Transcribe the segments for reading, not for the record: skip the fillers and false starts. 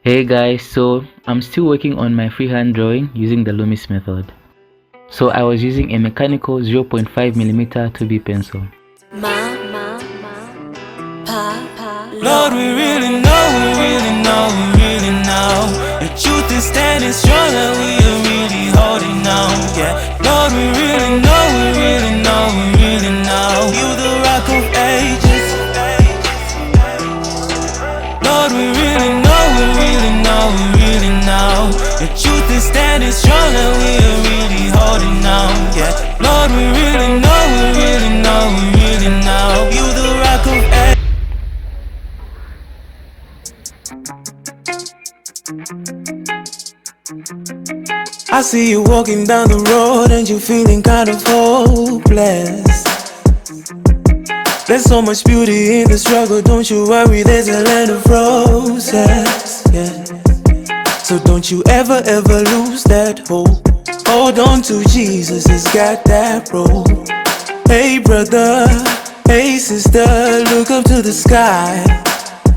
Hey guys, so I'm still working on my freehand drawing using the Loomis method. So I was using a mechanical 0.5mm 2B pencil. Lord, we really know the truth is standing strong and we are really holding on. Yeah, Lord, we really know you the rock of ages. Lord, we really know the truth is standing strong and we are really holding on. Yeah, Lord, we really know you the rock of ages. I see you walking down the road and you feeling kind of hopeless. There's so much beauty in the struggle, don't you worry, there's a land of roses, yeah. So don't you ever lose that hope. Hold on to Jesus, he's got that rope. Hey brother, hey sister, look up to the sky.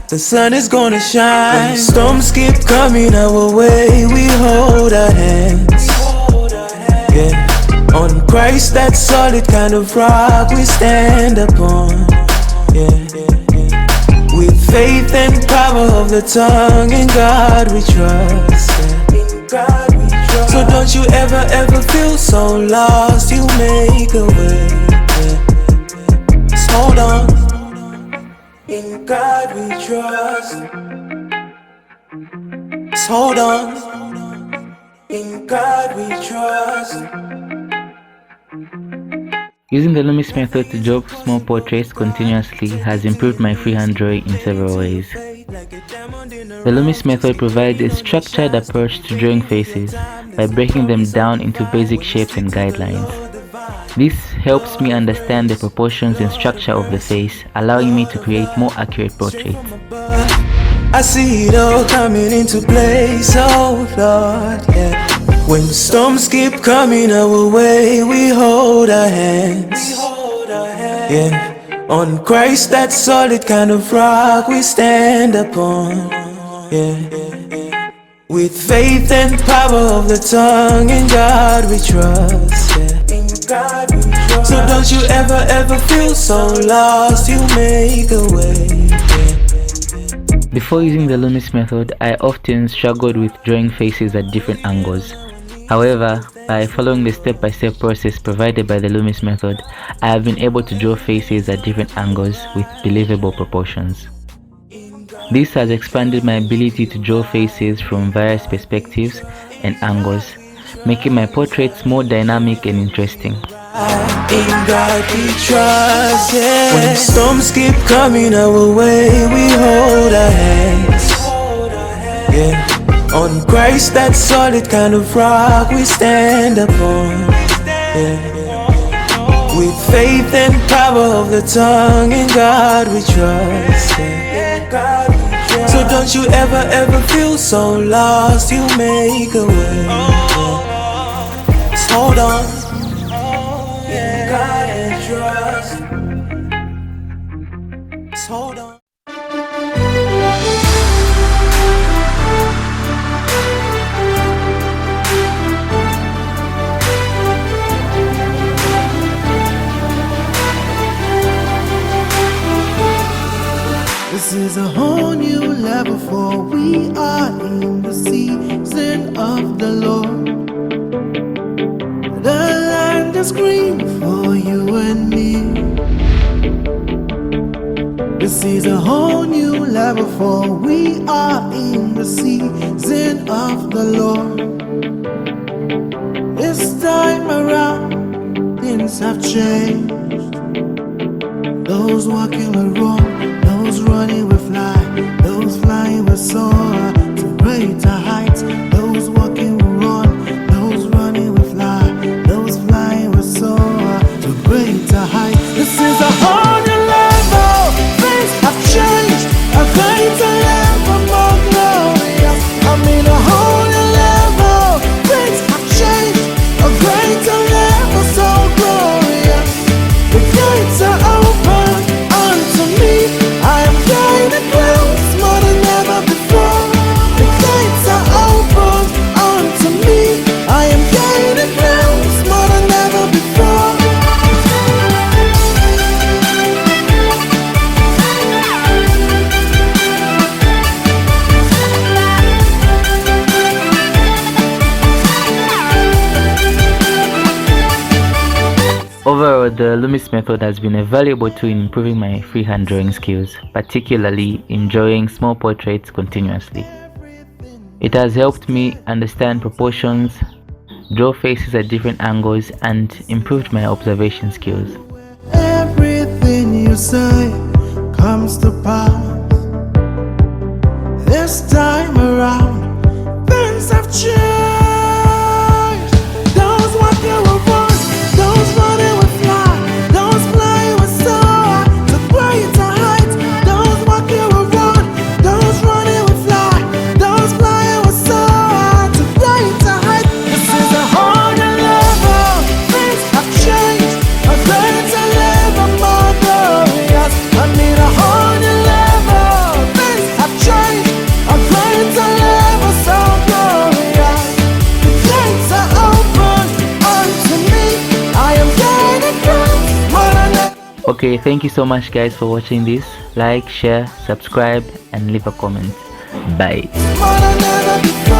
The sun is gonna shine. When storms keep coming our way, we hold our hands. Yeah, on Christ, that solid kind of rock we stand upon. Yeah, with faith and power of the tongue, in God we trust. Yeah. So don't you ever feel so lost, you make a way. Yeah. Just hold on. In God we trust. Just hold on. In God we trust. Using the Loomis method to draw small portraits continuously has improved my freehand drawing in several ways. The Loomis method provides a structured approach to drawing faces by breaking them down into basic shapes and guidelines. This helps me understand the proportions and structure of the face, allowing me to create more accurate portraits. I see it all coming into place, oh Lord, yeah. When storms keep coming our way, we hold our hands. Yeah, on Christ, that solid kind of rock we stand upon. Yeah, with faith and power of the tongue, in God we trust. Yeah. So don't you ever feel so lost, you make a way. Yeah. Before using the Loomis method, I often struggled with drawing faces at different angles. However, by following the step-by-step process provided by the Loomis method, I have been able to draw faces at different angles with believable proportions. This has expanded my ability to draw faces from various perspectives and angles, making my portraits more dynamic and interesting. In God we trust, yeah. When storms keep coming our way, we hold our hands. Yeah, on Christ, that solid kind of rock we stand upon. Yeah, with faith and power of the tongue, in God we trust. Yeah. So don't you ever feel so lost, you make a way. Yeah. Just hold on. God and trust. Just hold on. This is a whole new level, for we are in the season of the Lord. The land is green for you and me. This is a whole new level, for we are in the season of the Lord. This time around, things have changed. Those walking will run, those running will fly, those flying will soar to greater heights. Those walking will run, those running will fly, those flying will soar to greater heights. This is a whole new level. Things have changed. A greater level, more glorious. I'm in a whole new level. Things have changed. A greater level, so glorious. The gates are open unto me. I am guided close more than ever before. The So the Loomis method has been a valuable tool in improving my freehand drawing skills, particularly in drawing small portraits continuously. It has helped me understand proportions, draw faces at different angles, and improved my observation skills. Everything you say comes to pass. This time around, things have changed. Those what you were once, those running with fly, those flying with soar to greater heights. Those what you were once, those running with fly, those flying with soar to greater heights. This is a whole new level. Things have changed. A greater level, more glorious. I need a whole new level. Things have changed. A greater level, so glorious. The gates are open unto me. I am gaining ground. More than ever. Okay, thank you so much guys for watching this. Like, share, subscribe, and leave a comment. Bye. More than ever before.